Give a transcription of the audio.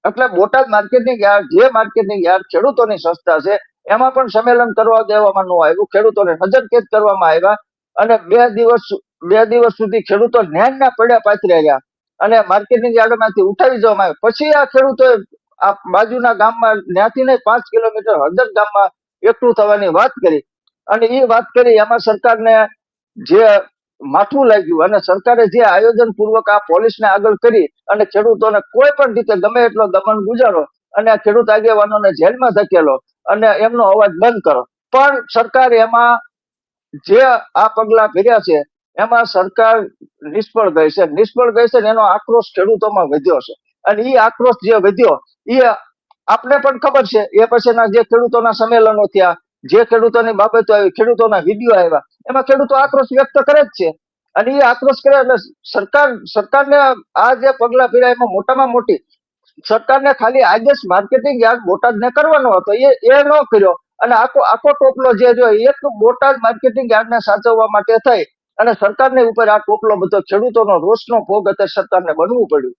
એટલે Botad marketing yard, જે marketing yard ખેડૂતોની સંસ્થા છે, એમાં પણ સંમેલન કરવા દેવામાં ન આવ્યું. ખેડૂતોને નજરકેદ કરવામાં આવ્યા અને 2 દિવસ સુધી ખેડૂતો ન્યાયના પડ્યા પાથર્યા રહ્યા અને માર્કેટિંગ યાર્ડમાંથી ઉઠાવી જવામાં આવ્યા. પછી આ ખેડૂતોએ આ બાજુના ગામમાં, ત્યાંથી નહીં 5 કિલોમીટર હળદર ગામમાં એકઠું થવાની વાત કરી અને એ વાત કરી એમાં સરકારને જે માથું લાગ્યું અને સરકારે જે આયોજન પૂર્વક આ પોલીસને આગળ કરી અને ખેડૂતોને કોઈ પણ રીતે ગમે એટલો દમન ગુજારો અને આ ખેડૂત આગેવાનોને જેલમાં ધકેલો અને એમનો અવાજ બંધ કરો, પણ સરકાર એમાં જે આ પગલા ભર્યા છે એમાં સરકાર નિષ્ફળ ગઈ છે. નિષ્ફળ ગઈ છે એનો આક્રોશ ખેડૂતોમાં વધ્યો છે અને એ આક્રોશ જે વધ્યો એ આપને પણ ખબર છે. એ પછીના જે ખેડૂતોના સંમેલનો થયા, જે ખેડૂતોની બાબતો આવી, ખેડૂતોના વિડીયો આવ્યા, એમાં ખેડૂતો આક્રોશ વ્યક્ત કરે જ છે અને એ આક્રોશ કરે એટલે સરકારને આ જે પગલા ભર્યા એમાં મોટામાં મોટી સરકારને ખાલી આદેશ માર્કેટિંગ યાર્ડ બોટાદને કરવાનો હતો, એ ન કર્યો અને આખો આખો ટોપલો જે એક બોટાદ માર્કેટિંગ યાર્ડને સાચવવા માટે થઈ અને સરકારની ઉપર આ ટોપલો બધો ખેડૂતોનો રોષનો ભોગ અત્યારે સરકારને બનવું પડ્યું.